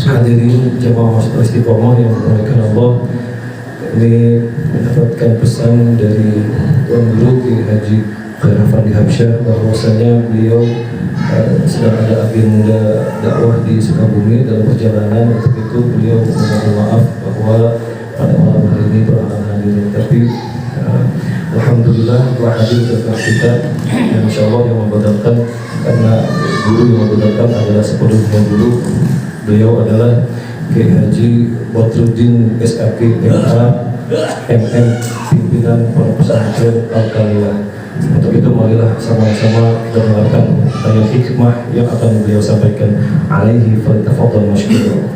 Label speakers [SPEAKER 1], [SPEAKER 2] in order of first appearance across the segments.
[SPEAKER 1] Hadirin jemaah Masjid Istiqomah yang dimuliakan Allah, ini mendapatkan pesan dari Tuan Guru Kiai Haji Khair Afandi Habsyah bahwasanya beliau sedang ada agenda dakwah di Sukabumi dalam perjalanan. Untuk itu beliau memohon maaf bahwa pada malam hari ini berhalangan hadir, tapi alhamdulillah telah hadir ke kita, dan insya Allah yang membedakan, karena guru yang membedakan adalah sepenuhnya guru. Beliau adalah Kiai Haji Badruddin SAK MA MM, pimpinan Pondok Pesantren Al-Kalilah. Untuk itu marilah sama-sama kita dengarkan ayat hikmah yang akan beliau sampaikan. Alaihi falyatafaddal mashkura.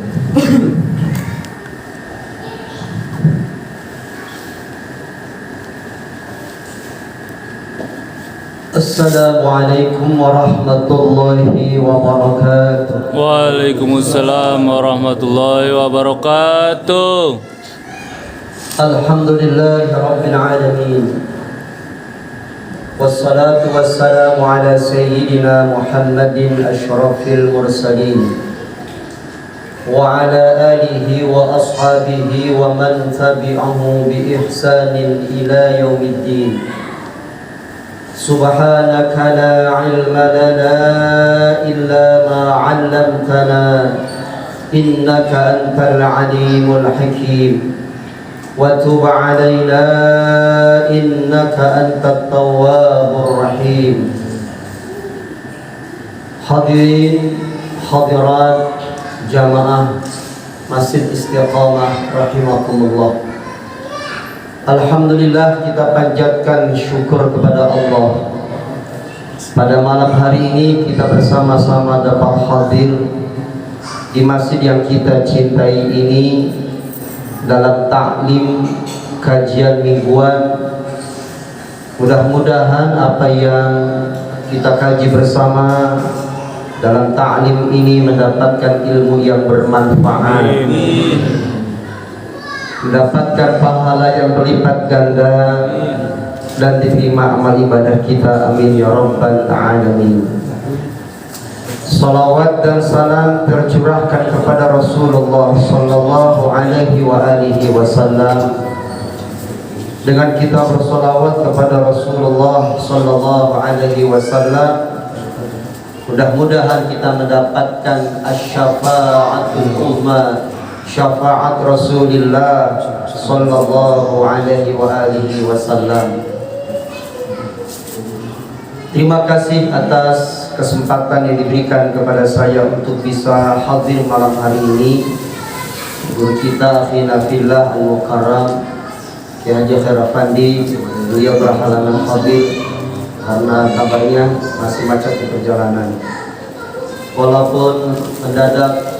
[SPEAKER 2] Assalamualaikum warahmatullahi wabarakatuh.
[SPEAKER 3] Waalaikumsalam warahmatullahi wabarakatuh.
[SPEAKER 2] Alhamdulillahi rabbil alamin. Wassalatu wassalamu ala sayyidina Muhammadin asyrafil mursalin wa ala alihi wa ashabihi wa man tabi'ahu bi ihsanin ila yaumiddin. سبحانك لا علم لنا إلا ما علمتنا إنك أنت العليم الحكيم وتب علينا إنك أنت التواب الرحيم. Hadirin hadirat jamaah Masjid Istiqomah rahimakumullah. Alhamdulillah, kita panjatkan syukur kepada Allah. Pada malam hari ini kita bersama-sama dapat hadir di masjid yang kita cintai ini dalam taklim kajian mingguan. Mudah-mudahan apa yang kita kaji bersama dalam taklim ini mendapatkan ilmu yang bermanfaat, mendapatkan pahala yang berlipat ganda, dan diterima amal ibadah kita. Amin ya rabbal alamin. Salawat dan salam tercurahkan kepada Rasulullah sallallahu alaihi wa alihi wasallam. Dengan kita bersalawat kepada Rasulullah sallallahu alaihi wasallam, mudah-mudahan kita mendapatkan asy-syafa'atul uzma, syafaat Rasulullah sallallahu alaihi wa alihi wasallam. Terima kasih atas kesempatan yang diberikan kepada saya untuk bisa hadir malam hari ini. Guru kita akhina fillah al-mukarram Kiai Haji Khair Afandi, beliau berhalangan hadir karena kabarnya masih macet di perjalanan. Walaupun mendadak,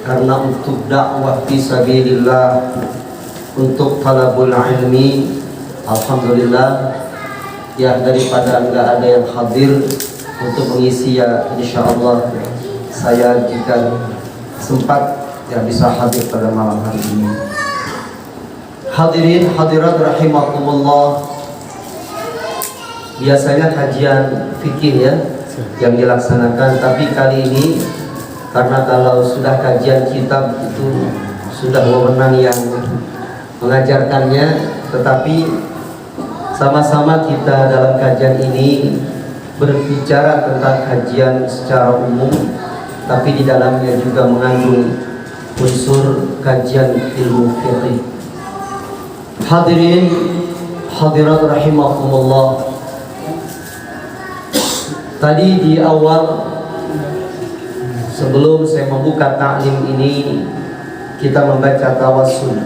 [SPEAKER 2] karena untuk dakwah fisabilillah, untuk talabul ilmi, alhamdulillah ya, daripada enggak ada yang hadir untuk mengisi, ya insyaallah saya jika sempat ya bisa hadir pada malam hari ini. Hadirin hadirat rahimakumullah, biasanya kajian fikih ya yang dilaksanakan, tapi kali ini karena kalau sudah kajian kitab itu sudah wewenang yang mengajarkannya, tetapi sama-sama kita dalam kajian ini berbicara tentang kajian secara umum, tapi di dalamnya juga mengandung unsur kajian ilmu fiqih. Hadirin hadirat rahimakumullah, tadi di awal sebelum saya membuka taklim ini, kita membaca tawassul.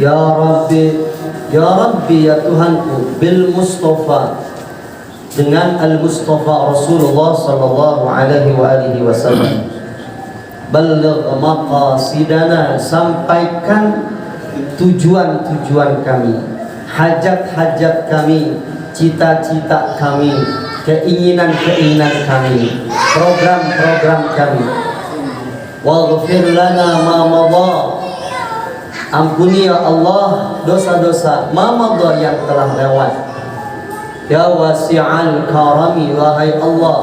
[SPEAKER 2] Ya Rabbi, ya Rabbi, ya Tuhanku, bil Mustafa, dengan al Mustafa Rasulullah sallallahu alaihi wa alihi wasallam. Balligh maqasidana, sampaikan tujuan-tujuan kami, hajat-hajat kami, cita-cita kami, keinginan-keinginan kami, program-program kami. Waghfir lana ma madha, ampuni ya Allah dosa-dosa ma madha yang telah lewat. Ya wasi'al karami, wahai Allah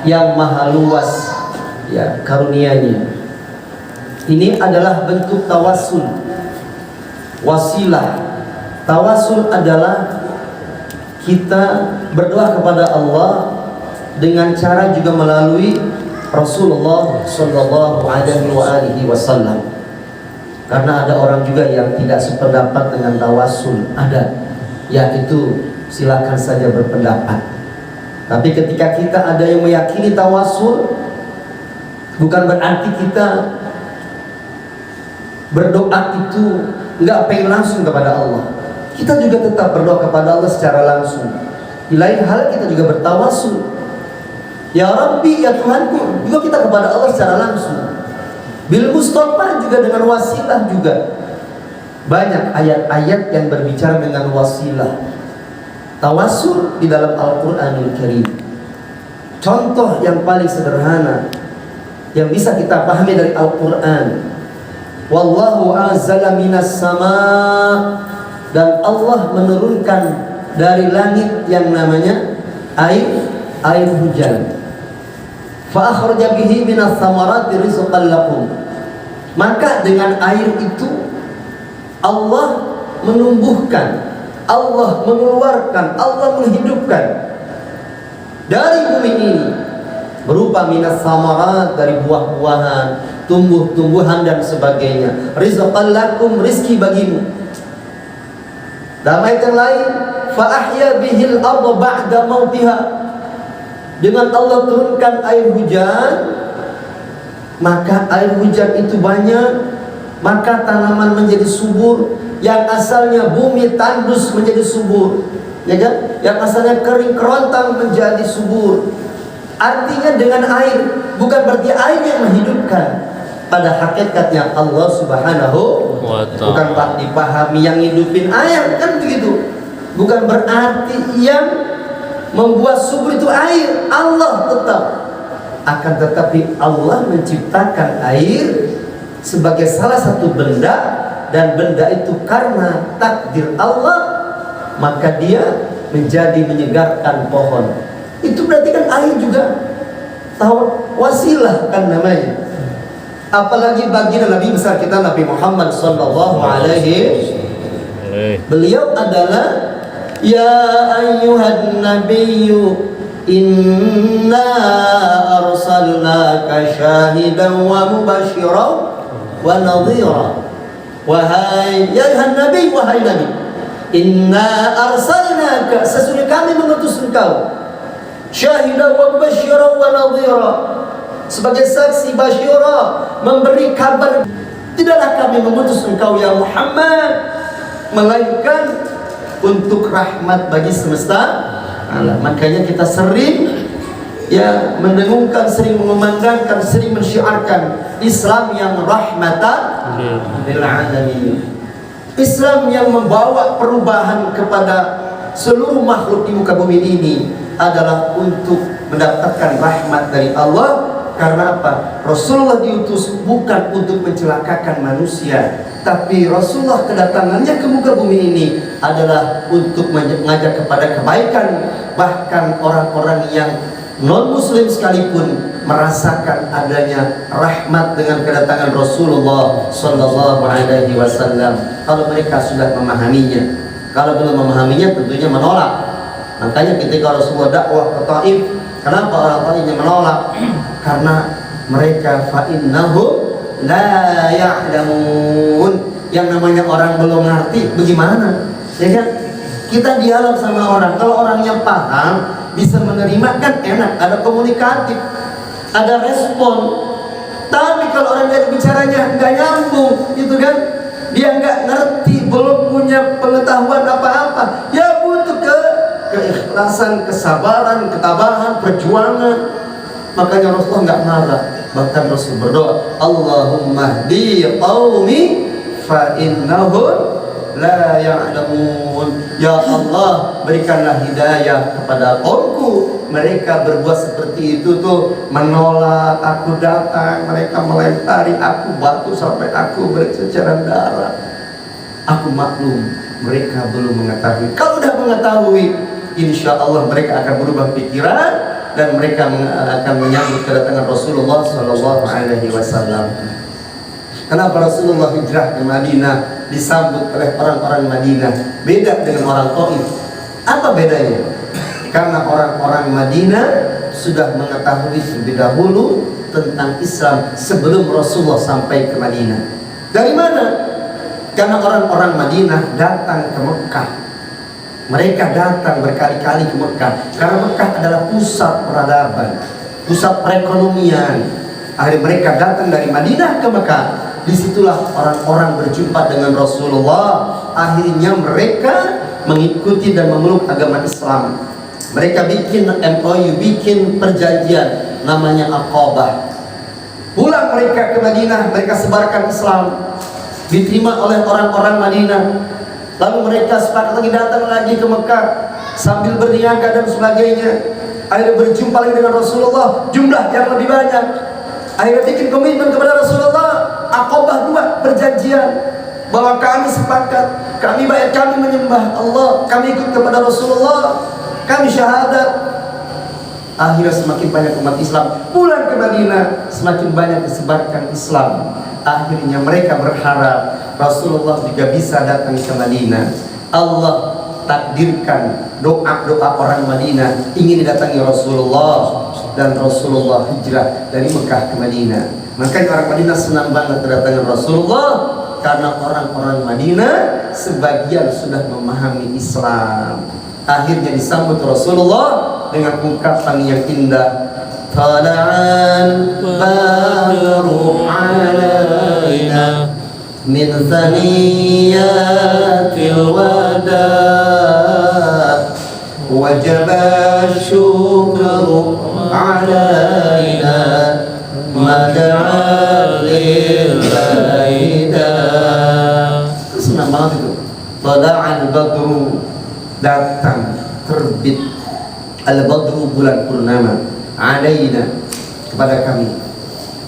[SPEAKER 2] yang maha luas ya karunia-Nya. Ini adalah bentuk tawassul, wasilah. Tawassul adalah kita berdoa kepada Allah dengan cara juga melalui Rasulullah Shallallahu Alaihi Wasallam. Karena ada orang juga yang tidak sependapat dengan tawassul, ada, yaitu silakan saja berpendapat. Tapi ketika kita ada yang meyakini tawassul, bukan berarti kita berdoa itu nggak pengen langsung kepada Allah. Kita juga tetap berdoa kepada Allah secara langsung. Di lain hal kita juga bertawassul. Ya Rabbi, ya Tuhanku, juga kita kepada Allah secara langsung. Bil Mustafa juga dengan wasilah juga. Banyak ayat-ayat yang berbicara dengan wasilah. Tawassul di dalam Al-Qur'anul Karim. Contoh yang paling sederhana yang bisa kita pahami dari Al-Qur'an. Wallahu anzala minas sama, dan Allah menurunkan dari langit yang namanya air hujan. Fa akhraja bihi minas samarati rizqan lakum. Maka dengan air itu Allah menumbuhkan, Allah mengeluarkan, Allah menghidupkan dari bumi ini berupa minas samarat, dari buah-buahan, tumbuh-tumbuhan dan sebagainya. Rizqan lakum, rizki bagimu. Dalam ayat yang lain, fa ahya bihil arda ba'da mautiha. Dengan Allah turunkan air hujan, maka air hujan itu banyak, maka tanaman menjadi subur. Yang asalnya bumi tandus menjadi subur, ya kan? Yang asalnya kering kerontang menjadi subur. Artinya dengan air, bukan berarti air yang menghidupkan. Pada hakikatnya Allah Subhanahu wa ta'ala, bukan Pak dipahami yang hidupin air, kan begitu. Bukan berarti yang membuat subur itu air, Allah tetap. Akan tetapi Allah menciptakan air sebagai salah satu benda, dan benda itu karena takdir Allah, maka dia menjadi menyegarkan pohon. Itu berarti kan air juga wasilah kan namanya. Apalagi baginda Nabi besar kita Nabi Muhammad sallallahu alaihi, beliau adalah ya ayyuhan nabiyyu inna arsalnaka syahidan wa mubasyiran wa nadhira. Wahai ya ayuhan nabi, wahai nabi, inna arsalnaka, sesungguhnya kami mengutus engkau, syahidan wa mubasyiran wa nadhira, sebagai saksi, basyira, memberi kabar. Tidaklah kami mengutus engkau ya Muhammad melainkan untuk rahmat bagi semesta alam. Makanya kita sering ya mendengungkan, sering mengumandangkan, sering mensyiarkan Islam yang rahmatan lil alamin. Islam yang membawa perubahan kepada seluruh makhluk di muka bumi ini adalah untuk mendapatkan rahmat dari Allah. Karena apa? Rasulullah diutus bukan untuk mencelakakan manusia, tapi Rasulullah kedatangannya ke muka bumi ini adalah untuk mengajak kepada kebaikan. Bahkan orang-orang yang non-muslim sekalipun merasakan adanya rahmat dengan kedatangan Rasulullah sallallahu alaihi wasallam kalau mereka sudah memahaminya. Kalau belum memahaminya tentunya menolak. Makanya ketika Rasulullah dakwah ke Taif, kenapa orang Taifnya menolak? Karena mereka fa innahum la ya'lamun. Yang namanya orang belum ngerti bagaimana? Ya kan? Kita dialog sama orang, kalau orangnya paham, bisa menerima kan enak, ada komunikatif, ada respon. Tapi kalau orang dari bicaranya nggak nyambung, gitu kan? Dia nggak ngerti, belum punya pengetahuan apa-apa, ya butuh keikhlasan, kesabaran, ketabahan, perjuangan. Makanya Rasulullah nggak marah, bahkan Rasul berdoa, Allahumma hdi qaumi fa innahum la ya'lamun. Ya Allah, berikanlah hidayah kepada kaumku. Mereka berbuat seperti itu tuh, menolak aku datang, mereka melempari aku batu sampai aku berceceran darah. Aku maklum, mereka belum mengetahui. Kalau udah mengetahui, insya Allah mereka akan berubah pikiran dan mereka akan menyambut kedatangan Rasulullah SAW. Kenapa Rasulullah hijrah ke Madinah disambut oleh orang-orang Madinah beda dengan orang Taif? Apa bedanya? Karena orang-orang Madinah sudah mengetahui terlebih dahulu tentang Islam sebelum Rasulullah sampai ke Madinah. Dari mana? Karena orang-orang Madinah datang ke Mekah. Mereka datang berkali-kali ke Mekah karena Mekah adalah pusat peradaban, pusat perekonomian. Akhirnya mereka datang dari Madinah ke Mekah. Disitulah orang-orang berjumpa dengan Rasulullah. Akhirnya mereka mengikuti dan memeluk agama Islam. Mereka bikin MOU, bikin perjanjian namanya Aqabah. Pulang mereka ke Madinah, mereka sebarkan Islam, diterima oleh orang-orang Madinah. Lalu mereka sepakat lagi datang lagi ke Mekah sambil berniaga dan sebagainya. Akhirnya berjumpa lagi dengan Rasulullah, jumlah yang lebih banyak. Akhirnya bikin komitmen kepada Rasulullah. Aqabah 2, perjanjian bahwa kami sepakat, kami menyembah Allah, kami ikut kepada Rasulullah, kami syahadat. Akhirnya semakin banyak umat Islam pulang ke Madinah, semakin banyak disebarkan Islam. Akhirnya mereka berharap Rasulullah juga bisa datang ke Madinah. Allah takdirkan doa-doa orang Madinah ingin didatangi Rasulullah, dan Rasulullah hijrah dari Mekah ke Madinah. Makanya orang Madinah senang banget kedatangan Rasulullah, karena orang-orang Madinah sebagian sudah memahami Islam. Akhirnya disambut Rasulullah dengan ungkapan yang indah, tala'al badru alaina min thaniyatil wada wajaba syukru alaina mada'al lillaida. Senang banget itu. Tala'al badru, datang, terbit, al-badru, bulan purnama, alaina, kepada kami.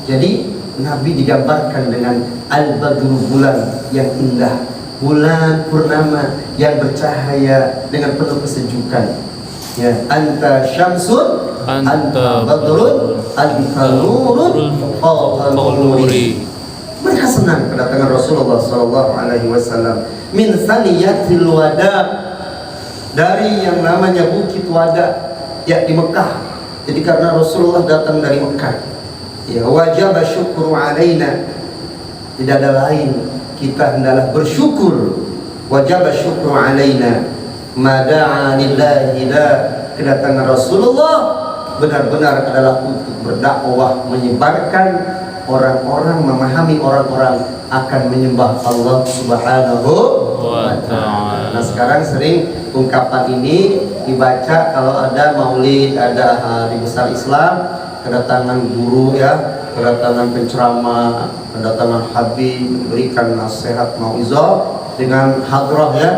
[SPEAKER 2] Jadi Nabi digambarkan dengan al-badru, bulan yang indah, bulan purnama yang bercahaya dengan penuh kesejukan. Ya, anta syamsun, anta badrun, anta nurun, fawqa nuri. Mereka senang kedatangan Rasulullah SAW. Min thaniyatil wada, dari yang namanya Bukit Wada, ya di Mekah. Jadi karena Rasulullah datang dari Mekah, ya wajib syukur alaina, tidak ada lain, kita hendaklah bersyukur. Wajib syukur alaina mada'a lillahi la, kedatangan Rasulullah benar-benar adalah untuk berdakwah, menyebarkan orang-orang, memahami orang-orang akan menyembah Allah Subhanahu wa ta'ala. Nah sekarang sering ungkapan ini dibaca kalau ada maulid, ada hari besar Islam, kedatangan guru ya, kedatangan penceramah, kedatangan habib, memberikan nasihat mauizah dengan hadrah ya.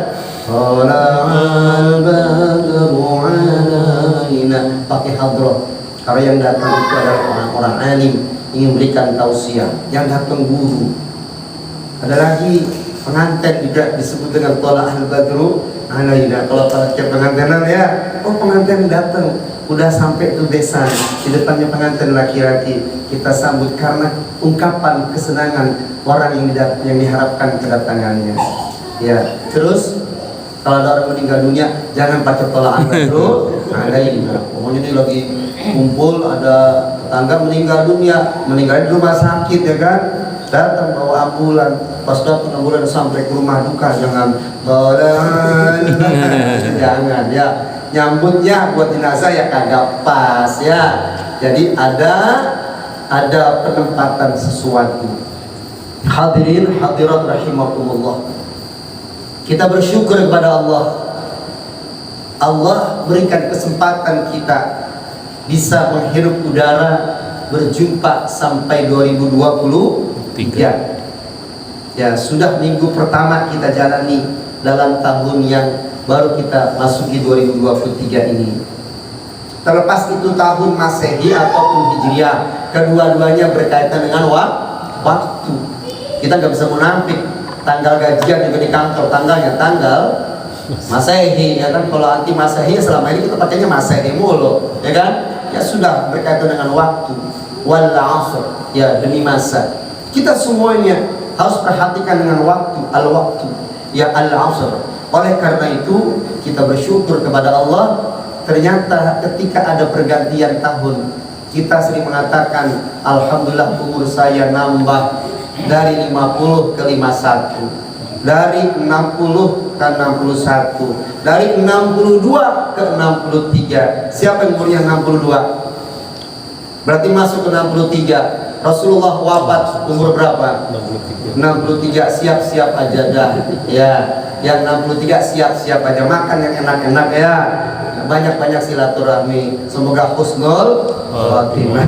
[SPEAKER 2] Tala'al badru alaina, pakai hadrah. Karena yang datang itu adalah orang-orang alim, ingin berikan tausiah. Yang datang guru. Ada lagi pengantin juga disebut dengan Tala'al badru alaina. Kalau pada pengantinan ya, oh pengantin datang, udah sampai tuh desa, di depannya pengantin laki-laki, kita sambut karena ungkapan kesenangan orang yang diharapkan kedatangannya. Ya, terus kalau ada orang meninggal dunia, jangan pakai Tala'al badru alaina. Pokoknya ini lagi kumpul, ada tetangga meninggal dunia, meninggal di rumah sakit ya kan, datang bawa ambulan. Pas datang ambulan sampai ke rumah duka, jangan jangan ya, nyambutnya buat jenazah ya kagak pas ya. Jadi ada penempatan sesuatu. Hadirin hadirat rahimakumullah, kita bersyukur kepada Allah. Allah berikan kesempatan kita bisa menghirup udara, berjumpa sampai 2023. Ya, sudah minggu pertama kita jalani dalam tahun yang baru kita masuki 2023 ini. Terlepas itu tahun Masehi ataupun Hijriah, kedua-duanya berkaitan dengan waktu. Kita nggak bisa menafik, tanggal gajian juga di kantor, tanggalnya tanggal Masehi, ya kan? Kalau anti Masehi selama ini kita pakainya Masehi mulu, ya kan? Ya sudah berkaitan dengan waktu. Wal 'asr, ya demi masa. Kita semuanya harus perhatikan dengan waktu, al-waktu, ya al-asr. Oleh karena itu kita bersyukur kepada Allah. Ternyata ketika ada pergantian tahun, kita sering mengatakan alhamdulillah umur saya nambah dari 50 ke 51, dari 60 ke 61, dari 62 ke 63. Siapa yang umurnya 62? Berarti masuk ke 63. Rasulullah wafat umur berapa? 63. Siap-siap aja dah. Ya, yang 63 siap-siap aja, makan yang enak-enak ya. Banyak-banyak silaturahmi. Semoga husnul khatimah.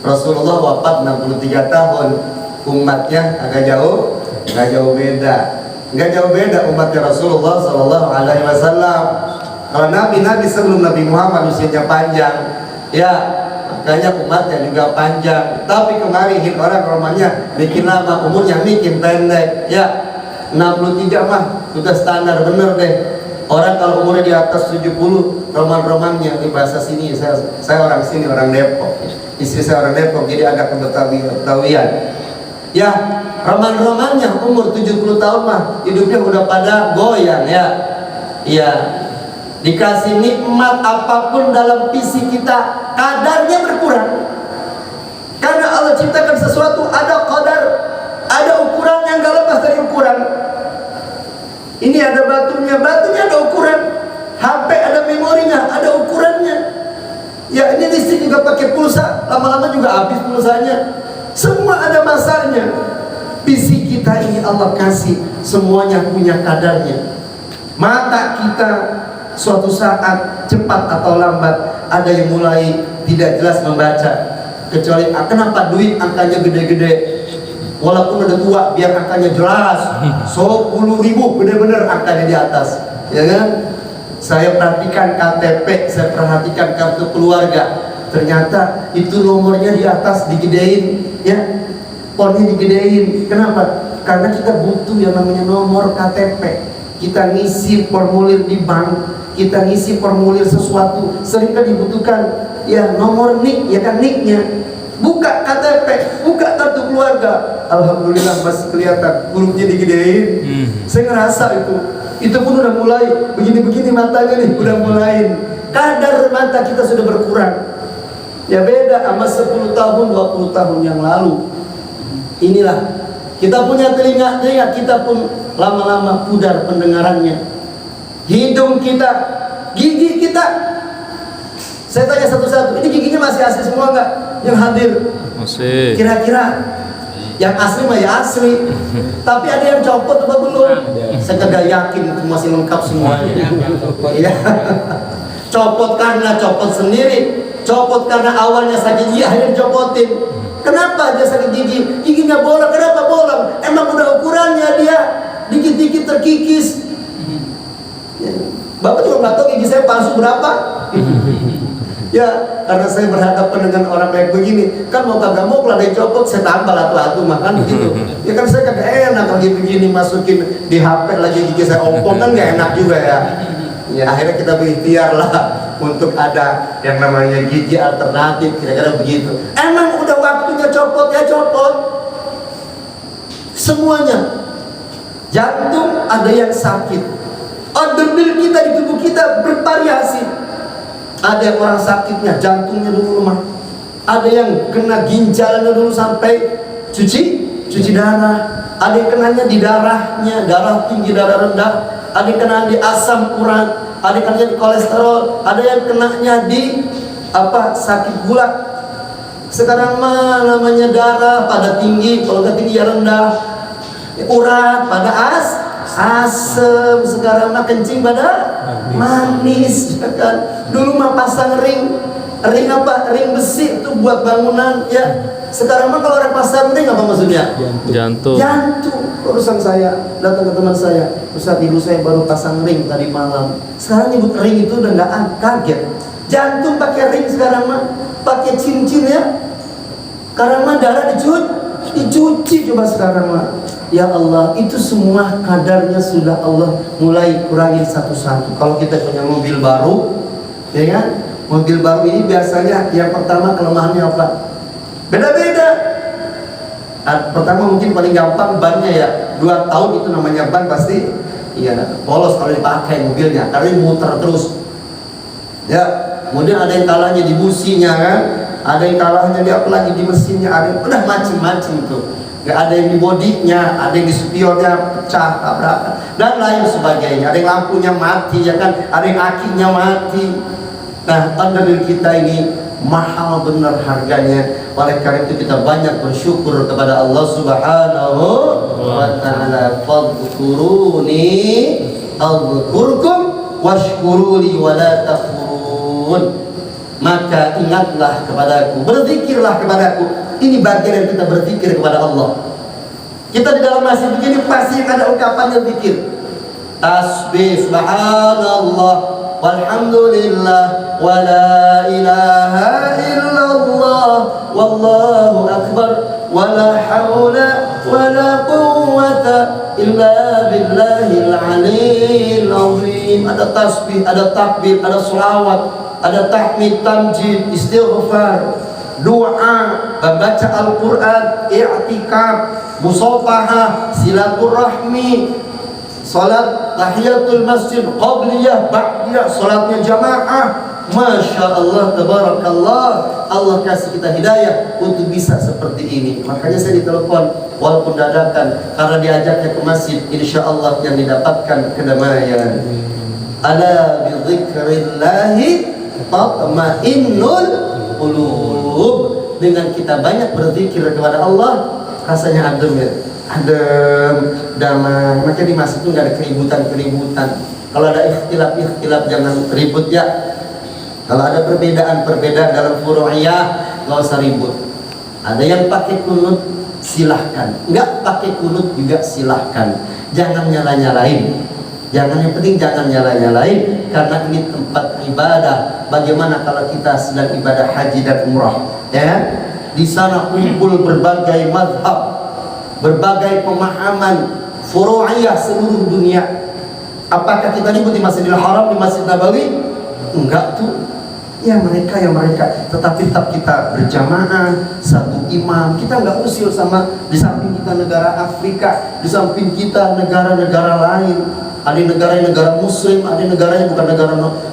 [SPEAKER 2] Rasulullah wafat 63 tahun. Umatnya agak jauh beda. Enggak jauh beda umatnya Rasulullah sallallahu alaihi wasallam. Kalau nabi sebelum Nabi Muhammad usianya panjang. Ya, makanya umatnya juga panjang. Tapi kemarin orang romanya bikin lama, umurnya bikin pendek. Ya, 63 mah sudah standar bener deh. Orang kalau umurnya di atas 70, roman-romannya di bahasa sini, saya orang sini, orang Depok. Istri saya orang Depok, jadi agak Betawian. Ya, roman-romannya umur 70 tahun mah hidupnya udah pada goyang ya. Ya, dikasih nikmat apapun dalam fisik kita, kadarnya berkurang. Karena Allah ciptakan sesuatu ada qadar, ada ukuran yang gak lepas dari ukuran. Ini ada batunya ada ukuran. HP ada memorinya, ada ukurannya. Ya, ini listrik juga pakai pulsa, lama-lama juga habis pulsanya. Semua ada masanya. Fisik kita ini Allah kasih, semuanya punya kadarnya. Mata kita suatu saat cepat atau lambat ada yang mulai tidak jelas membaca. Kecuali kenapa duit angkanya gede-gede, walaupun udah tua biar angkanya jelas. 10.000 bener-bener angkanya di atas, ya kan? Saya perhatikan KTP, saya perhatikan kartu keluarga, ternyata itu nomornya di atas digedein, ya, ponnya digedein. Kenapa? Karena kita butuh yang namanya nomor KTP. Kita ngisi formulir di bank, kita ngisi formulir sesuatu, seringkali dibutuhkan ya nomor NIK, ya kan NIK-nya. Buka KTP, buka kartu keluarga, alhamdulillah masih kelihatan hurufnya digedein. Saya ngerasa itu pun udah mulai begini-begini matanya nih, udah mulai kadar mata kita sudah berkurang. Ya beda sama 10 tahun, 20 tahun yang lalu. Inilah kita punya telinga, kita pun lama-lama pudar pendengarannya. Hidung kita, gigi kita. Saya tanya satu-satu, ini giginya masih asli semua nggak yang hadir?
[SPEAKER 3] Masih.
[SPEAKER 2] Kira-kira yang asli mah ya asli, tapi ada yang copot apa belum? Saya kagak yakin itu masih lengkap semuanya. Iya. Copot karena copot sendiri, copot karena awalnya sakit gigi akhirnya copotin. Kenapa dia sakit gigi? Giginya bolong. Kenapa bolong? Emang udah ukurannya dia, dikit-dikit terkikis. Bapak juga nggak tahu gigi saya palsu berapa. Ya, karena saya berhadapan dengan orang kayak begini, kan mau kagak mau kalau ada yang copot saya tambah atu-atu makan begitu. Ya kan saya kagak enak lagi begini masukin di HP lagi gigi saya ompong, kan nggak enak juga ya. Ya akhirnya kita berikhtiar lah untuk ada yang namanya gigi alternatif, kira-kira begitu. Emang udah waktunya copot ya copot. Semuanya. Jantung ada yang sakit. Organ kita di tubuh kita bervariasi. Ada yang orang sakitnya jantungnya dulu lemah, ada yang kena ginjalnya dulu sampai cuci darah, ada yang kenanya di darahnya, darah tinggi, darah rendah, ada yang kena di asam urat, ada yang kena di kolesterol, ada yang kenanya di sakit gula. Sekarang mah namanya darah pada tinggi, kalau nggak tinggi ya rendah, urat pada asam, sekarang mah kencing pada manis, ya kan? Dulu mah pasang ring besi itu buat bangunan, ya. Sekarang mah kalau orang pasang ring apa maksudnya?
[SPEAKER 3] Jantung.
[SPEAKER 2] Urusan saya datang ke teman saya, Ustaz, ibu saya baru pasang ring tadi malam. Sekarang nyebut ring itu udah nggak kaget. Jantung pakai ring sekarang mah, pakai cincin ya. Sekarang mah darah dicuci coba sekarang mah. Ya Allah, itu semua kadarnya sudah Allah mulai kurangi satu-satu. Kalau kita punya mobil baru, ya kan? Mobil baru ini biasanya yang pertama kelemahannya apa? Beda-beda. Pertama mungkin paling gampang bannya ya, 2 tahun itu namanya ban pasti iya polos kalau dipakai mobilnya karena muter terus ya. Kemudian ada yang kalahnya di businya kan, ada yang kalahnya di apalagi di mesinnya, ada yang udah macem-macem tuh. Gak ada yang di bodinya, ada yang di spionnya pecah, tabrakan dan lain sebagainya. Ada yang lampunya mati ya kan, ada yang akinya mati. Nah, tanda diri kita ini mahal benar harganya. Oleh karena itu kita banyak bersyukur kepada Allah Subhanahu wa taala. Fadhkuruni adzkurkum washkuruli wa la takfurun. Maka ingatlah kepadaku, berzikirlah kepadaku. Ini bagian yang kita berzikir kepada Allah. Kita di dalam masjid begini pasti ada ucapannya zikir. Tasbih subhanallah walhamdulillah wa la ilaha illallah wallahu akbar wa la hawla wa la quwwata illa billahil aliyyil azim. Ada tasbih, ada takbir, ada selawat, ada tahmid, tamjid, istighfar, doa, membaca Al-Quran, i'tikaf, musafahah, silaturahmi, salat tahiyatul masjid, qabliyah, ba'diyah, salatnya jamaah. Masya Allah, tabarakallah, Allah kasih kita hidayah untuk bisa seperti ini. Makanya saya ditelepon walaupun dadakan, karena diajaknya ke masjid, insya Allah yang didapatkan kedamaian. Ala bi dzikrillahi tatma'innul qulub. Dengan kita banyak berzikir kepada Allah, rasanya adem ya, adem, damai. Makanya di masjid itu nggak ada keributan-keributan. Kalau ada ikhtilaf jangan ribut ya. Kalau ada perbedaan dalam furu'iyah, nggak usah ribut. Ada yang pakai kunut, silahkan. Nggak pakai kunut juga silahkan. Jangan nyala-nyalain. Yang penting jangan nyala-nyalain, karena ini tempat ibadah. Bagaimana kalau kita sedang ibadah haji dan umrah? Ya, di sana kumpul berbagai mazhab, berbagai pemahaman furu'iyah seluruh dunia. Apakah kita ribut di Masjidil Haram, di Masjid Nabawi? Enggak tuh. Ya mereka, tetapi tetap kita berjamaah, satu imam. Kita nggak usil sama di samping kita negara Afrika, di samping kita negara-negara lain. Ada negara muslim, ada negaranya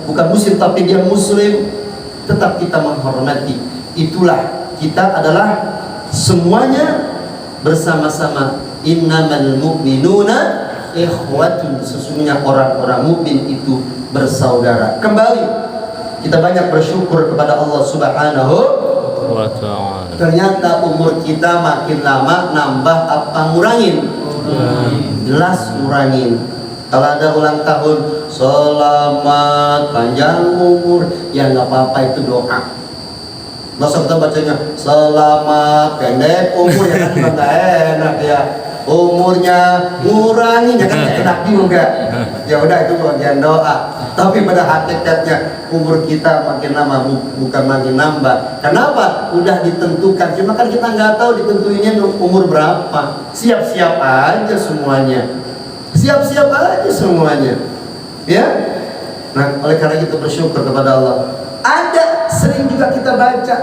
[SPEAKER 2] bukan muslim tapi dia muslim. Tetap kita menghormati. Itulah kita adalah semuanya bersama-sama. Innamal mu'minuna ikhwatun. Sesungguhnya orang-orang mukmin itu bersaudara. Kembali kita banyak bersyukur kepada Allah Subhanahu wa ta'ala. Ternyata umur kita makin lama nambah apa ngurangin? Jelas ngurangin. Kalau ada ulang tahun, selamat panjang umur, ya nggak apa-apa, itu doa. Masa kita bacanya selamat pendek umur, ya kan nggak enak ya. Umurnya ngurangin, ya kan nggak enak juga. Ya udah, itu bagian doa. Tapi pada hakikatnya umur kita makin lama bukan makin nambah. Kenapa? Udah ditentukan. Cuma kan kita nggak tahu ditentuinnya umur berapa. Siap-siap aja semuanya. Siap-siap aja semuanya. Ya. Nah, oleh karena itu bersyukur kepada Allah. Ada sering juga kita baca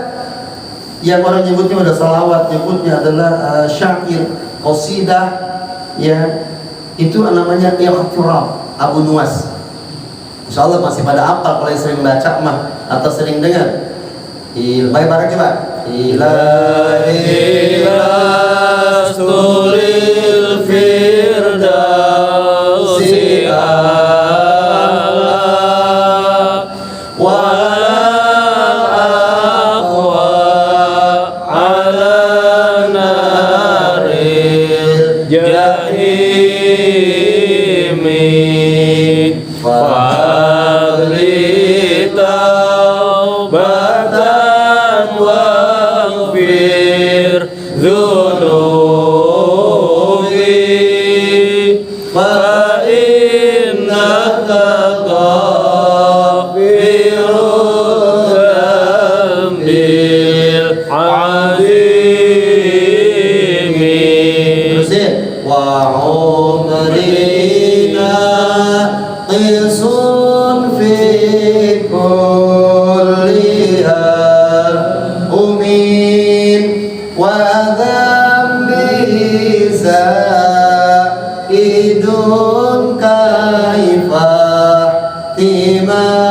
[SPEAKER 2] yang orang nyebutnya udah salawat, nyebutnya adalah syair, qasidah, ya. Itu namanya Iqtirab Abu Nuwas. Insyaallah masih pada hafal kalau yang sering baca mah atau sering dengar. Baik bareng coba. Ilahi lasturil firdausi a'la wa aqwa ala naril jahimi wa dzambi zaidun kaifa timali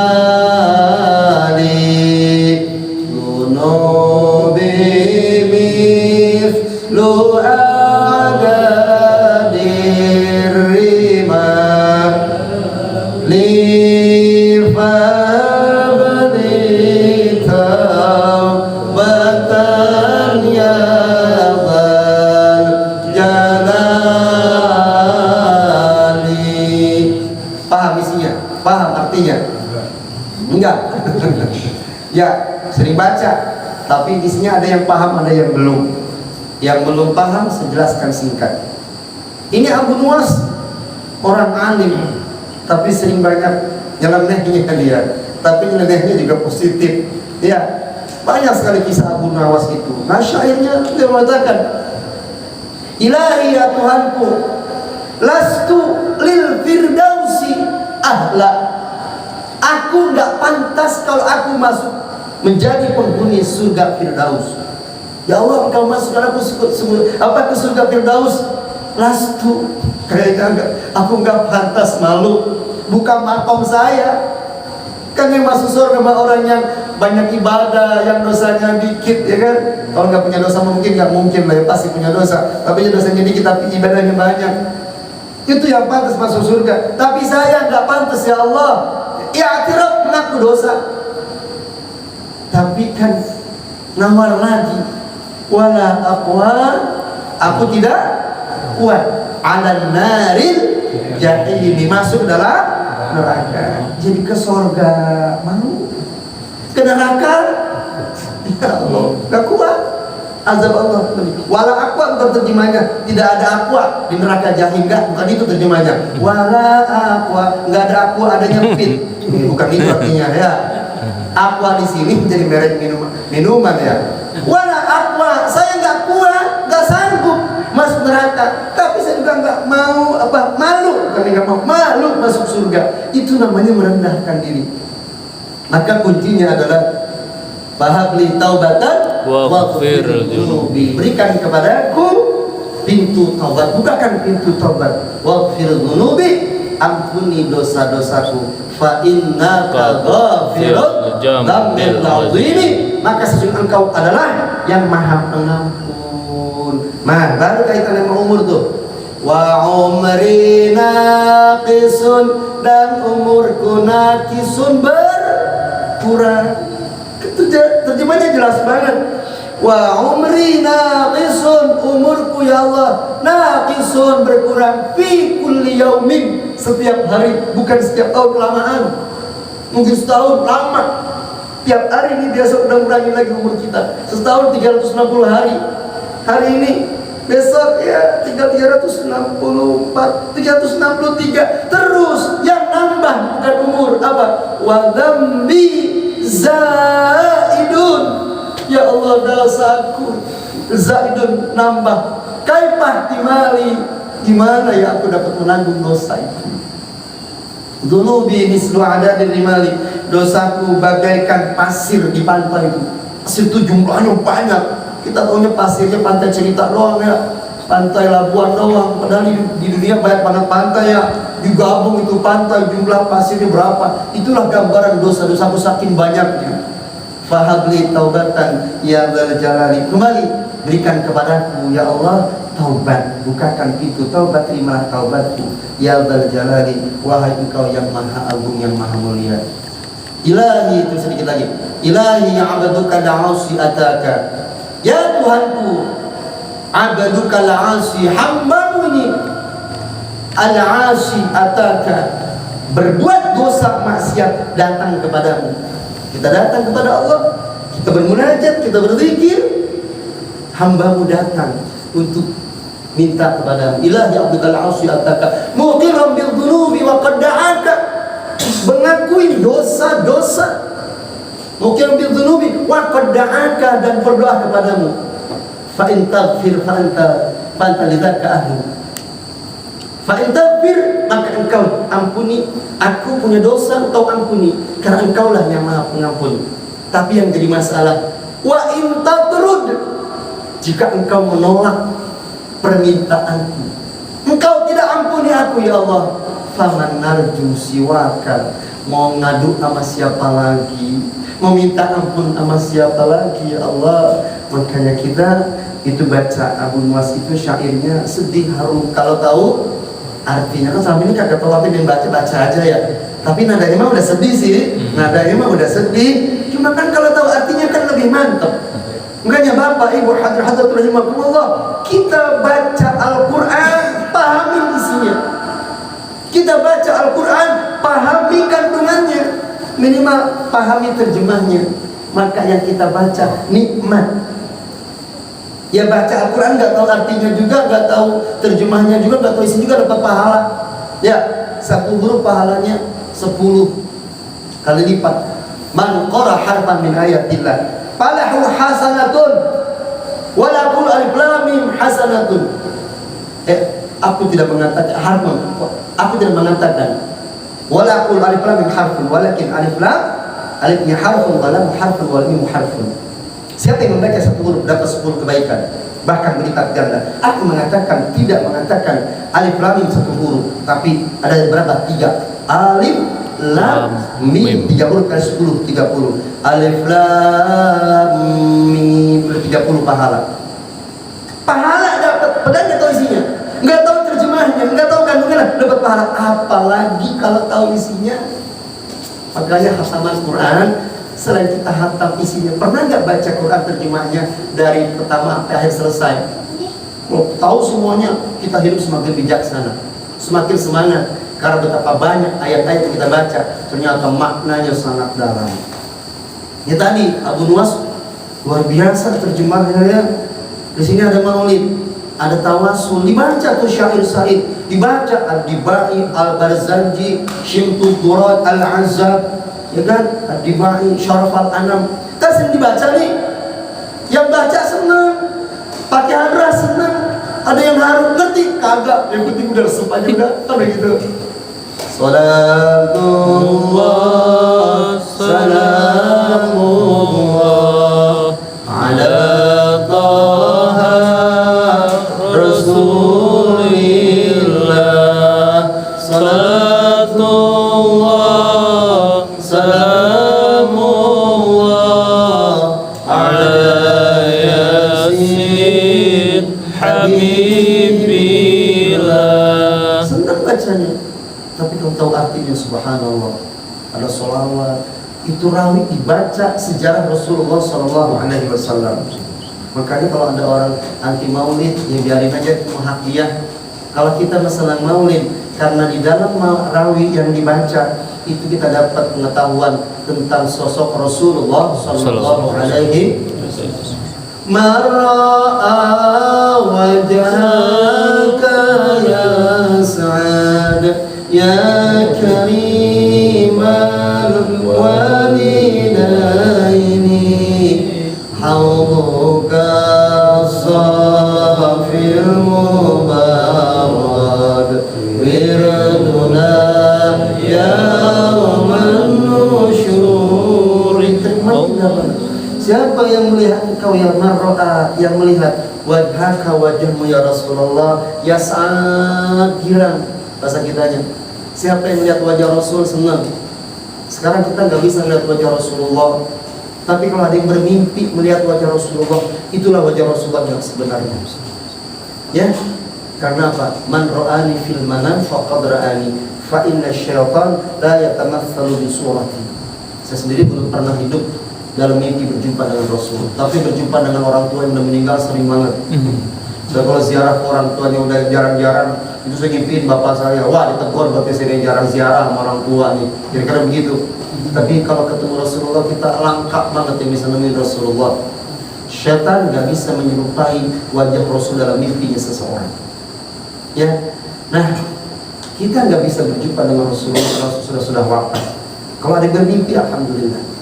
[SPEAKER 2] dunubi mithlu agadir rima paham isinya? Paham artinya? Enggak. Ya, sering baca, tapi isinya ada yang paham, ada yang belum. Yang belum paham, saya jelaskan singkat. Ini Abu Nuwas, orang alim, tapi sering banyak nyelenehnya dia. Tapi nyelenehnya juga positif. Ya, banyak sekali kisah Abu Nuwas itu. Nah, syairnya dia mengatakan, Ilahi ya Tuhanku, lastu lil firdausi ahla. Aku enggak pantas kalau aku masuk menjadi penghuni surga Firdaus. Ya Allah, engkau masukkan aku ke surga Firdaus. Lastu, kayaknya aku enggak pantas, malu. Bukan makom saya. Kan yang masuk surga orang yang banyak ibadah, yang dosanya dikit, ya kan? Kalau nggak punya dosa mungkin nggak mungkin lah, ya pasti punya dosa. Tapi dosanya dikit tapi ibadahnya banyak. Itu yang pantas masuk surga. Tapi saya nggak pantas, ya Allah. I'tiraf, mengaku dosa. Tapi kan nawar lagi, wala aqwa, aku tidak kuat. Ala naril jahim, masuk dalam neraka. Jadi ke surga mau, ke neraka ya Allah gak kuat, azab Allah. Wala aqwa terjemahnya, tidak ada aqwa di neraka jahim, enggak, bukan itu terjemahnya. Wala aqwa, enggak ada aqwa, adanya pit. Bukan itu artinya ya. Aqua di sini jadi merek minuman ya. Wala aqua, saya nggak kuat, nggak sanggup masuk neraka. Tapi saya juga nggak mau malu, bukan nggak mau malu masuk surga. Itu namanya merendahkan diri. Maka kuncinya adalah fahabli taubatan waghfir dzunubi. Berikan kepadaku pintu taubat, bukakan pintu taubat. Waghfir dzunubi, ampuni dosa-dosaku. Fa innaka ghafirud dzambil azimi, maka sesungguhnya engkau adalah yang maha pengampun. Nah, baru kaitan dengan umur tuh. Wa umri naqisun, dan umurku naqisun berkurang. Terjemahnya jelas banget. Wa umri naqisun, umurku ya Allah naqisun, berkurang, fi kulli yaumin, setiap hari, bukan setiap tahun, kelamaan. Mungkin setahun lama. Tiap hari ini biasa udah ngurangi lagi umur kita. Setahun 360 hari. Hari ini, besok ya tinggal 364, 363. Terus yang nambah bukan umur, apa? Wa dzambi zaidun. Ya Allah, dosaku zaidun, nambah. Kaifah timali, gimana ya aku dapat menanggung dosa itu? Dzunubi mislu adadir rimali, dosaku bagaikan pasir di pantai itu. Pasir itu jumlahnya banyak. Kita tahunya pasirnya pantai Cerita doang ya, pantai Labuan doang. Padahal di dunia banyak banget pantai ya. Digabung itu pantai, jumlah pasirnya berapa? Itulah gambaran dosa-dosaku saking banyaknya. Fahabli taubatan ya dzal jalali, kembali berikan kepadaku ya Allah taubat, bukakan pintu taubat, terimalah taubatku ya dzal jalali, wahai engkau yang maha agung, yang maha mulia. Ilahi, itu sedikit lagi. Ilahi ya abaduka la'asi ataka, ya Tuhanku, abaduka la'asi, hambamu ini al-asi ataka, berbuat dosa maksiat, datang kepadamu. Kita datang kepada Allah, kita bermunajat, kita berzikir, hambamu datang untuk minta kepadamu. Ilahi abdul asi ataka muqiram bil dhunubi wa qad da'aka, mengakui dosa-dosa, muqiram bil dhunubi wa qad da'aka, dan berdoa kepadamu. Fa in taghfir fa anta lidzaka ahlu. Fa in taghfir, maka engkau ampuni. Aku punya dosa, engkau ampuni, karena engkaulah yang maha pengampun. Tapi yang jadi masalah, wa in tatrud, jika engkau menolak permintaanku. Engkau tidak ampuni aku ya Allah. Faman narju siwaka. Mau ngadu sama siapa lagi? Mau minta ampun sama siapa lagi ya Allah? Makanya kita itu baca Abu Nuwas itu syairnya sedih haru. Kalau tahu artinya kan selama ini kagak tahu apa yang baca-baca aja ya. Tapi nadanya mah udah sedih sih. Nadanya mah udah sedih. Cuma kan kalau tahu artinya kan lebih mantap. Makanya Bapak Ibu hadirin rahimakumullah, kita baca Al-Qur'an, pahami isinya. Kita baca Al-Quran, pahami kandungannya, minimal pahami terjemahnya. Maka yang kita baca nikmat. Ya baca Al-Quran nggak tahu artinya juga, nggak tahu terjemahnya juga, nggak tahu isi juga dapat pahala. Ya, satu huruf pahalanya 10 kali lipat. Man qara harfan min ayatillah falahu hasanatun walakul alif lam mim hasanatun. Aku tidak mengatakan harfan. Aku tidak mengatakan walakul alif lam mim harfun, walakin alif lam alifnya harfun wa lam harfun wal mim harfun. Siapa yang membaca satu huruf dapat 10 kebaikan, bahkan berlipat ganda. Aku mengatakan tidak mengatakan alif lam mim satu huruf, tapi ada berapa? 3. Alif lam mim 3 huruf kali 10 30. Alif lam mim 30 pahala. Pahala dapat, padahal nggak tahu isinya, nggak tahu terjemahnya, nggak tahu kandungannya, dapat pahala. Apalagi kalau tahu isinya. Makanya hataman Quran, selain kita hatam isinya, pernah nggak baca Quran terjemahnya dari pertama sampai akhir selesai? Kalau tahu semuanya, kita hidup semakin bijaksana, semakin semangat. Karena betapa banyak ayat-ayat yang kita baca, ternyata maknanya sangat dalam. Ya tadi Abu Nuwas luar biasa terjemahnya. Di sini ada maulid, ada tawasul, dibaca tuh syair-syair, dibaca Ad-Dibai, Al-Barzanji, Syimtud Durad, Al-Azab, ya kan? Ad-Dibai, Syaraf Al-Anam. Kan sering dibaca nih. Yang baca senang, pakai hadras senang. Ada yang harum, ngerti? Kagak, yang penting udah resep aja udah, kan begitu. Salatullah, salamullah ala Taha Rasulillah. Salatullah, salamullah ala Yasin Habibillah. Senang bacanya. Tapi kalau tahu artinya subhanallah, ada sholawat, itu rawi dibaca sejarah Rasulullah SAW. Makanya kalau ada orang anti maulid, ya biarin aja, itu hak dia. Kalau kita masalah maulid, karena di dalam rawi yang dibaca itu kita dapat pengetahuan tentang sosok Rasulullah SAW. Mara'a wajhaka ya Sa'ad ya kariman walidaini hawduka safir mubarad wirduna ya man nusyuri. Siapa yang melihat engkau ya mar'a, yang melihat wajhaka, wajahmu ya Rasulullah, ya Sa'ad, girang bahasa kitanya. Siapa yang melihat wajah Rasul senang. Sekarang kita nggak bisa melihat wajah Rasulullah, tapi kalau ada yang bermimpi melihat wajah Rasulullah, itulah wajah Rasulullah yang sebenarnya. Ya, karena apa? Man ra'ani fil manam faqad ra'ani, fa inna syaitan la yatamatsalu bi surati. Saya sendiri belum pernah hidup dalam mimpi berjumpa dengan Rasul, tapi berjumpa dengan orang tua yang udah meninggal sering banget. Dan kalau ziarah ke orang tuanya udah jarang-jarang, itu saya ngimpiin bapak saya, wah ditegur berarti saya jarang ziarah sama orang tua nih, kira-kira begitu. Tapi kalau ketemu Rasulullah, kita lengkap banget yang bisa nemuin Rasulullah. Syaitan gak bisa menyerupai wajah Rasul dalam mimpinya seseorang. Ya, nah kita gak bisa berjumpa dengan Rasulullah, Rasul sudah wafat. Kalau ada yang bermimpi, alhamdulillah.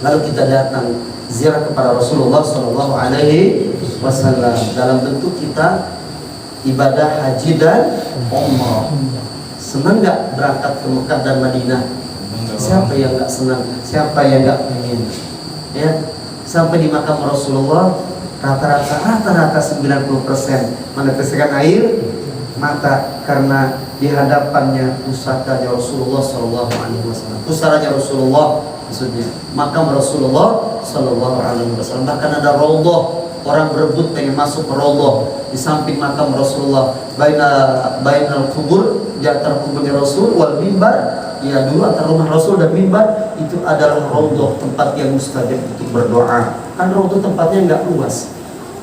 [SPEAKER 2] Lalu kita datang ziarah kepada Rasulullah SAW dalam bentuk kita ibadah haji dan umrah. Senang nggak berangkat ke Mekah dan Madinah? Siapa yang nggak senang? Siapa yang nggak ingin? Ya, sampai di makam Rasulullah rata-rata 90% meneteskan air mata karena di hadapannya pusakanya Rasulullah Sallallahu Alaihi Wasallam, pusaranya Rasulullah, maksudnya makam Rasulullah Sallallahu Alaihi Wasallam. Bahkan ada raudhah, orang berebut pengen masuk ke raudhah di samping makam Rasulullah, bainal kubur, di antara kuburnya Rasul wal mimbar. Ya, dulu antara rumah Rasul dan mimbar itu adalah raudhah, tempat yang mustajab untuk berdoa. Kan raudhah tempatnya nggak luas,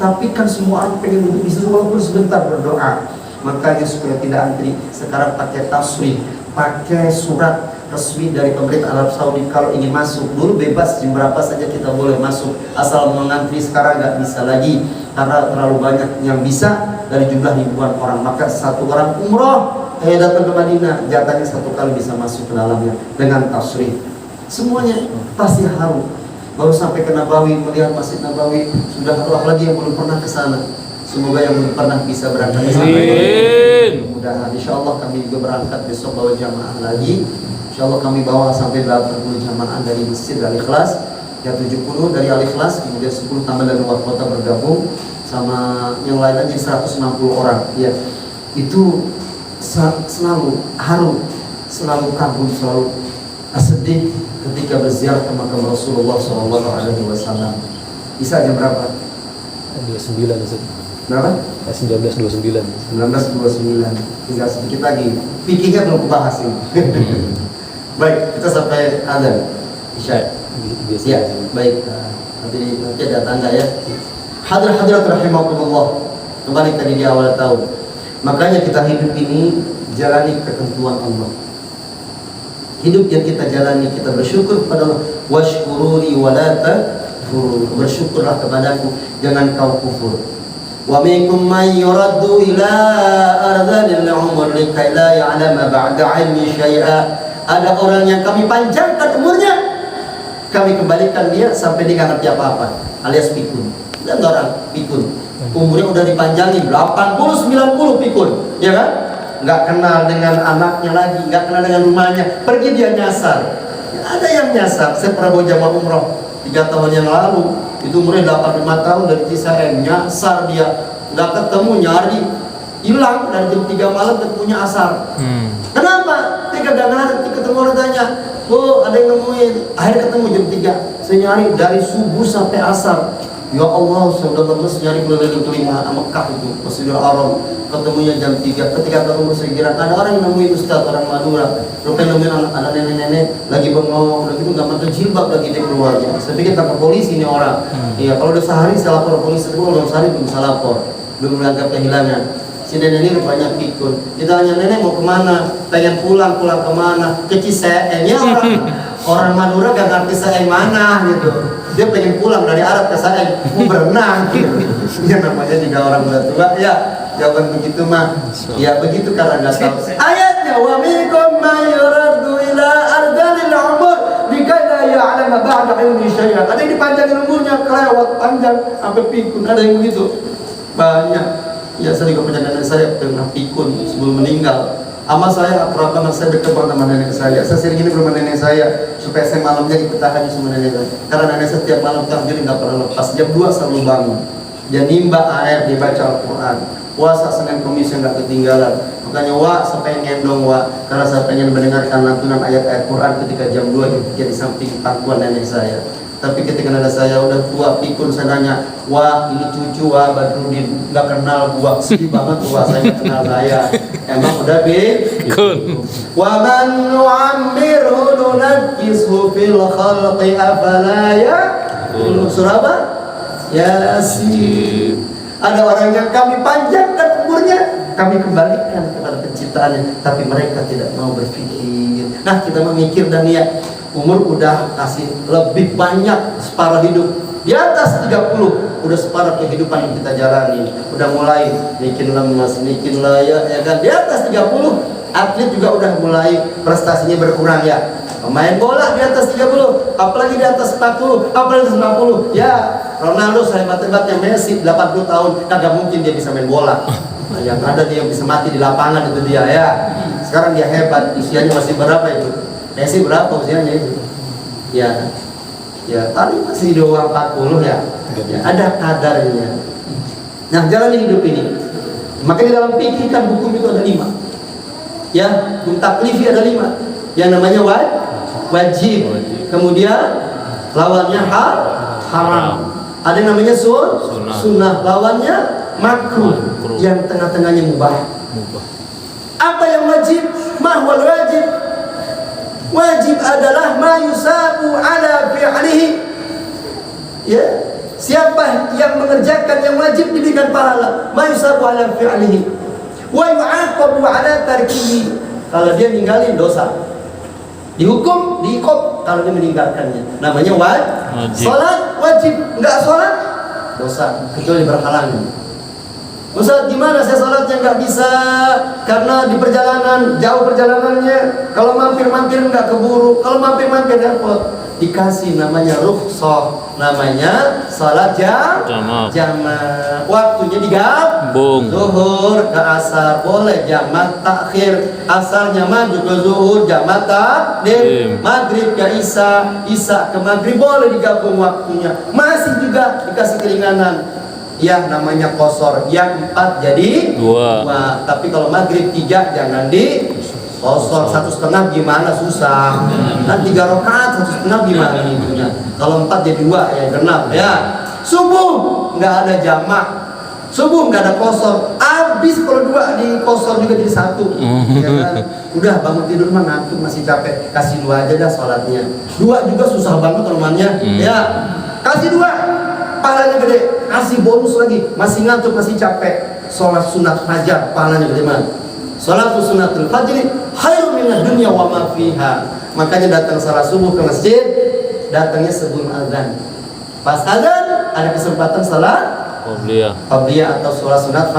[SPEAKER 2] tapi kan semua orang pengen duduk di situ walaupun sebentar berdoa. Makanya supaya tidak antri, sekarang pakai tasrih, pakai surat resmi dari pemerintah Arab Saudi. Kalau ingin masuk, dulu bebas jam berapa saja kita boleh masuk, asal mengantri. Sekarang nggak bisa lagi karena terlalu banyak yang bisa dari jumlah ribuan orang. Maka satu orang umroh datang ke Madinah, jatahnya satu kali bisa masuk ke dalamnya dengan tasrih. Semuanya pasti harum. Baru sampai ke Nabawi, melihat Masjid Nabawi, sudah harum. Apalagi yang belum pernah ke sana, semoga yang belum pernah bisa berangkat ke sana. Mudah-mudahan insyaallah kami juga berangkat besok bawa jamaah lagi. Insyaallah kami bawa sampai 80 jamaah dari masjid Al-Ikhlas, ya 70 dari Al-Ikhlas, kemudian 10 tambah dari luar kota bergabung sama yang lain aja 160 orang. Ya, itu selalu harum, selalu kagum, selalu sedih ketika berziarah ke makam Rasulullah Sallallahu Alaihi Wasallam. Bisa jam berapa?
[SPEAKER 4] 29 Ustaz.
[SPEAKER 2] Berapa?
[SPEAKER 4] 1929.
[SPEAKER 2] 1929. Tinggal sedikit lagi. Pikirnya belum kubahas ini. Baik, kita sampai azan Isya.
[SPEAKER 4] Biasa.
[SPEAKER 2] Ya, baik. Nanti ada tanda ya. Hadirat rahimakumullah. Kembali tadi di awal tahun. Makanya kita hidup ini jalani ketentuan Allah. Hidup yang kita jalani, kita bersyukur kepada Allah. Washkuruni walata takfur. Bersyukurlah kepadaku, jangan kau kufur. Wa minkum man yuraddu ila ardhil umur likai la ya'lama ba'da 'ilmi syai'a. Ada orang yang kami panjangkan umurnya, kami kembalikan dia sampai dia nggak ngerti apa-apa, alias pikun. Dan orang pikun, umurnya udah dipanjangin 80-90 pikun, ya kan? Nggak kenal dengan anaknya lagi, nggak kenal dengan rumahnya, pergi dia nyasar. Ada yang nyasar. Saya pernah bawa jamaah umroh 3 tahun yang lalu, itu umurnya 85 tahun dari Cisaem, nyasar dia, nggak ketemu, nyari, hilang dari jam 3 malam ketemunya asar. Kenapa? Dia kadang-kadang ketemu orang tanya, oh ada yang nemuin, akhirnya ketemu jam 3. Saya nyari dari subuh sampai asar. Ya Allah, saya udah lemes nyari keliling kelima Mekah itu, Masjidil Haram. Ketemunya jam 3. Ketika ketemu saya kira ada orang yang nemuin Ustaz, orang Madura. Rupanya nemuin anak nenek-nenek lagi bengong, udah gitu nggak pakai jilbab lagi dia keluarnya. Saya pikir tangkap polisi ini orang. Iya, kalau udah sehari saya lapor polisi, kalau belum sehari belum saya lapor, belum menangkap kehilangan. Si nenek ini rupanya pikun. Ditanya, nenek mau kemana? Pengen pulang kemana? Ke Ciseemnya orang Madura gak ngerti Seem mana gitu. Dia pengen pulang dari Arab ke Seem, mau berenang gitu. Ya namanya juga orang tua. Ya, jawaban begitu mah. Ya begitu karena nggak tahu. Ayatnya wa minkum may yuraddu ila ardhil umur likai la ya'lama ba'da ilmi syai'an. Ada yang dipanjangin umurnya kelewat panjang sampai pikun. Ada yang begitu. Banyak. Ya, saya juga punya nenek saya pernah pikun sebelum meninggal. Ama saya akrab banget, saya dekat banget sama nenek saya. Saya sering ini bersama nenek saya supaya saya malamnya ikut tahajud sama nenek saya. Karena nenek saya setiap malam tahajud nggak pernah lepas. Jam 2 selalu bangun. Dia nimba air, dibaca Al-Quran. Puasa Senin Kamis yang nggak ketinggalan. Makanya saya pengen gendong karena saya pengen mendengarkan lantunan ayat-ayat Quran ketika jam 2 di samping pangkuan nenek saya. Tapi ketika ada saya udah tua pikun, saya nanya, ini cucu Badrudin, nggak kenal gua, sedih banget saya nggak kenal saya. Emang udah pikun. Wa man nu'ammirhu nunakkishu fil khalqi afala ya'qilun. Surah apa? Yasin. Ada orang yang kami panjangkan umurnya, kami kembalikan kepada penciptaannya, tapi mereka tidak mau berpikir. Nah, kita memikir dan niat. Umur udah kasih lebih banyak separuh hidup, di atas 30 udah separuh kehidupan yang kita jalani, udah mulai bikin lemas, bikin layak, ya kan. Di atas 30 atlet juga udah mulai prestasinya berkurang ya. Pemain bola di atas 30, apalagi di atas 40, apalagi di atas 60. Ya, Ronaldo sehebat-hebatnya Messi 80 tahun, kagak mungkin dia bisa main bola. Yang ada dia bisa mati di lapangan itu dia ya. Sekarang dia hebat, usianya masih berapa itu? Messi berapa usianya itu? Ya, Ya, tadi masih 240 ya. Ya, ada kadarnya. Nah, jalani hidup ini. Makanya dalam fikih kan hukum itu ada 5. Ya, hukum taklifi ada 5. Yang namanya wajib. Kemudian lawannya haram. Ada yang namanya sunnah. Lawannya makruh. Yang tengah-tengahnya mubah. Apa yang wajib? Mahwal wajib. Wajib adalah ma yusabu ala fi'lihi. Ya, siapa yang mengerjakan yang wajib diberikan pahala. Ma yusabu ala fi'lihi wa yu'aqabu ala tarkihi. Kalau dia ninggalin dosa, dihukum, diiqab kalau dia meninggalkannya. Namanya wajib. Salat wajib, enggak salat dosa kecuali berhalangan. Ustaz, gimana saya salatnya nggak bisa karena di perjalanan, jauh perjalanannya, kalau mampir-mampir nggak keburu, kalau mampir-mampir dapat, dikasih namanya rukhsah, namanya salat jamaah. Waktunya digabung, zuhur ke asar boleh, jamaah takhir, asarnya maju ke zuhur, jamaah takdim, maghrib ke isya, isya ke maghrib boleh digabung waktunya, masih juga dikasih keringanan. Ya, namanya qashar, yang 4 jadi 2. Tapi kalau maghrib 3 jangan di qashar. 1,5 gimana, susah. Dan 3 rakaat 1,5 gimana itunya. Kalau 4 jadi 2 ya genap ya. Subuh nggak ada jamak, subuh nggak ada qashar. Habis kalau 2 di qashar juga jadi 1. Ya kan? Udah bangun tidur mah ngantuk masih capek, kasih 2 aja dah salatnya. 2 juga susah banget rumahnya. Ya, kasih 2. Pahalanya gede, kasih bonus lagi, masih ngantuk, masih capek. Sholat sunat fajar, pahalanya gede banget. Sholat sunatul fajri khairun minad dunya wa ma fiha. Makanya datang salat subuh ke masjid, datangnya sebelum azan. Pas azan ada kesempatan salat qabliyah atau sholat sunat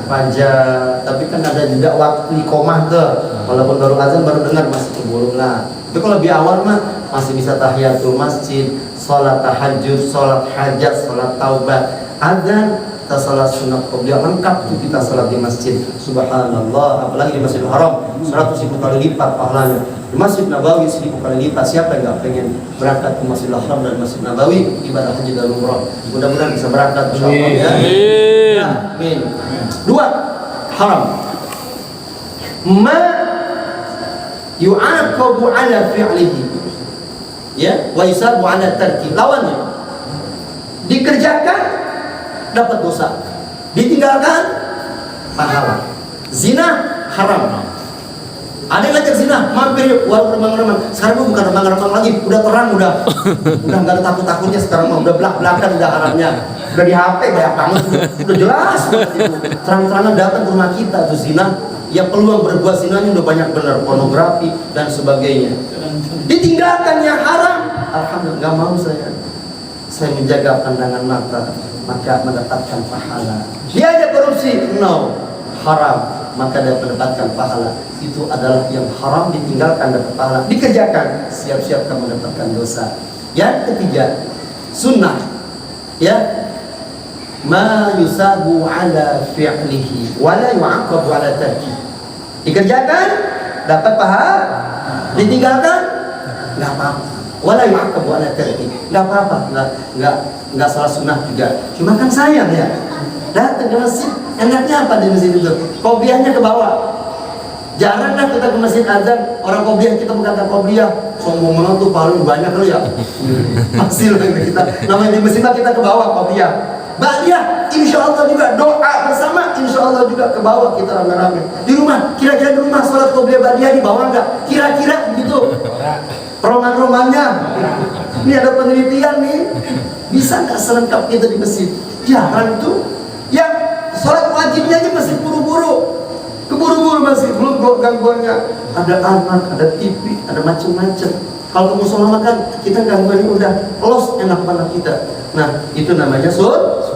[SPEAKER 2] fajar. Tapi kan ada jeda waktu iqomah tuh. Walaupun baru azan baru dengar masih keburu lah. Itu kalau lebih awal mah masih bisa tahiyatul masjid, sholat tahajud, sholat hajat, sholat taubat, azan, kita sholat sunat qabliyah, lengkap tuh kita sholat di masjid. Subhanallah, apalagi di Masjidil Haram 100.000 kali lipat pahalanya. Di Masjid Nabawi 1.000 kali lipat. Siapa yang nggak pengen berangkat ke Masjidil Haram dan Masjid Nabawi ibadah haji dan umrah? Mudah-mudahan bisa berangkat insyaallah ya. Amin. 2, haram. Ma yu'aqabu ala fi'lihi, ya, wa yusabu ala tarki. Lawannya dikerjakan dapat dosa, ditinggalkan pahala. Zina haram. Ada yang ngajak zina, mampir yuk warung remang-remang. Sekarang bukan remang-remang lagi, udah terang, udah nggak ada takut-takutnya sekarang mah, udah belak-belakan udah haramnya. Udah di HP banyak banget, udah jelas terang-terangan datang ke rumah kita tuh zina. Yang peluang berbuat zinanya udah banyak benar, pornografi dan sebagainya. Ditinggalkan yang haram, alhamdulillah, nggak mau saya menjaga pandangan mata, maka mendapatkan pahala. Dia ada korupsi, no, haram, maka dia mendapatkan pahala. Itu adalah yang haram, ditinggalkan dapat pahala. Dikerjakan, siap-siap kamu mendapatkan dosa. Yang ketiga, sunnah, ya, ma yusabu ala fi'lihi wa la yu'aqabu ala tarki. Dikerjakan dapat pahala, ditinggalkan enggak apa-apa. Wa la yu'aqabu ala tarki. Enggak apa-apa, enggak salah sunnah juga. Cuma kan sayang ya. Datang ke masjid, enaknya apa di masjid itu? Qobliyahnya ke bawah. Jarang dah kita ke masjid azan, orang qobliyah kita berkata qobliyah, sombong banget tuh, paling banyak kali ya. Masih kita namanya di masjid kita ke bawah qobliyah. Ba'diyah, insya Allah juga doa bersama, insya Allah juga ke bawah kita rame-rame. Di rumah, kira-kira di rumah sholat qobliyah ba'diyah di bawah enggak? Kira-kira begitu. Roman-romannya. Ini ada penelitian nih. Bisa nggak selengkap kita di masjid? Jarang tuh. Yang sholat wajibnya aja masih buru-buru. Keburu-buru masih belum gangguannya. Ada anak, ada TV, ada macam-macam. Kalau kamu sholat kan kita gangguannya udah los, enak banget kita. Nah, itu namanya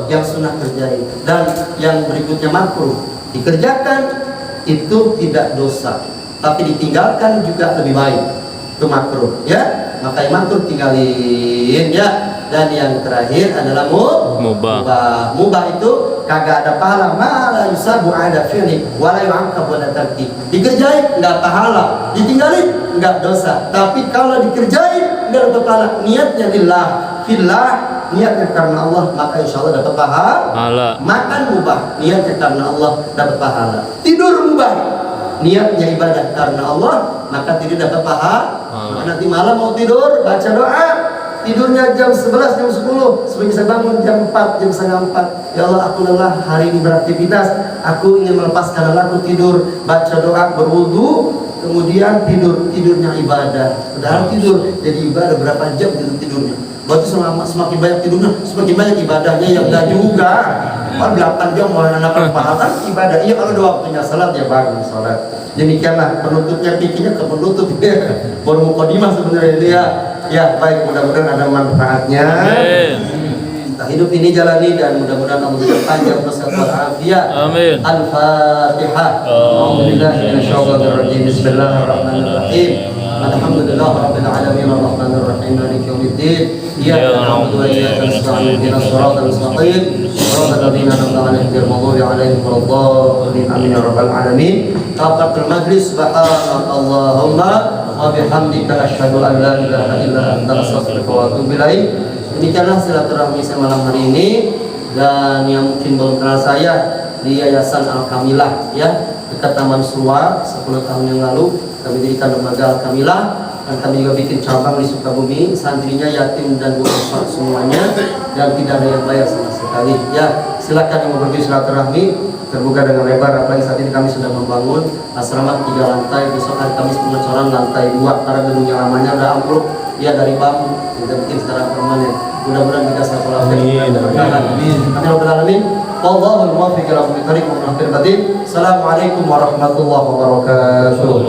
[SPEAKER 2] yang sunnah kerjain. Dan yang berikutnya makruh, dikerjakan itu tidak dosa, tapi ditinggalkan juga lebih baik. Itu makruh, ya. Maka yang makruh tinggalin, ya. Dan yang terakhir adalah mubah. Mubah itu kagak ada pahala, malah yusabu ada fi'li wala yu'aqabu ala tarki. Dikerjain enggak pahala, ditinggalin enggak dosa. Tapi kalau dikerjain biar dapat pahala. Niatnya lillah, fillah, niatnya karena Allah, maka insya Allah dapat pahala. Makan mubah, niatnya karena Allah, dapat pahala. Tidur mubah, niatnya ibadah karena Allah, maka tidur dapat pahala. Nanti malam mau tidur, baca doa. Tidurnya jam 11, jam 10, supaya bisa bangun jam 4, jam setengah 4. Ya Allah, aku lelah hari ini beraktivitas, aku ingin melepaskan lelahku, tidur, baca doa, berwudu, kemudian tidurnya ibadah. Padahal tidur jadi ibadah berapa jam tidurnya. Berarti semakin banyak tidurnya, semakin banyak ibadahnya. Ya enggak juga. Kalau 8 jam mau anak pahala ibadah. Iya, kalau ada waktunya salat ya bagus salat. Demikianlah penutupnya, pikirnya ke penutup ya. Baru mukadimah sebenarnya dia. Ya baik, mudah-mudahan ada manfaatnya. Kita hidup ini jalani dan mudah-mudahan Allah berikan panjang umur sehat walafiat.
[SPEAKER 3] Amin.
[SPEAKER 2] Al-Fatihah. A'udzubillahi minasyaitonirrajim. Bismillahirrahmanirrahim. Alhamdulillahirabbil alamin arrahmanir rahim maliki yaumiddin. Iyyaka na'budu wa iyyaka nasta'in ihdinas siratal mustaqim siratal ladzina an'amta 'alaihim ghairil maghdubi 'alaihim waladdallin. Amin ya rabbal alamin. Kafatul majlis, subhanallahumma wa bihamdika asyhadu an la ilaha illa anta astaghfiruka wa atubu ilaik. Demikianlah silaturahmi saya malam hari ini. Dan yang mungkin belum kenal saya, di Yayasan Al-Kamilah ya, dekat Taman Suwa, 10 tahun yang lalu kami dirikan lembaga Al-Kamilah, dan kami juga bikin cabang di Sukabumi. Santrinya yatim dan duafa semuanya, dan tidak ada yang bayar sama sekali. Ya, silakan yang mau berbagi silaturahmi, terbuka dengan lebar. Apalagi saat ini kami sedang membangun asrama 3 lantai. Besok hari Kamis pengecoran lantai 2 karena gedungnya lamanya udah ambruk ya, dari bambu kita bikin secara permanen. Mudah-mudahan kita selalu berkah. Amin. Amin ya rabbal alamin. Wallahul muwaffiq ila aqwamit thoriq wa Assalamualaikum warahmatullahi wabarakatuh.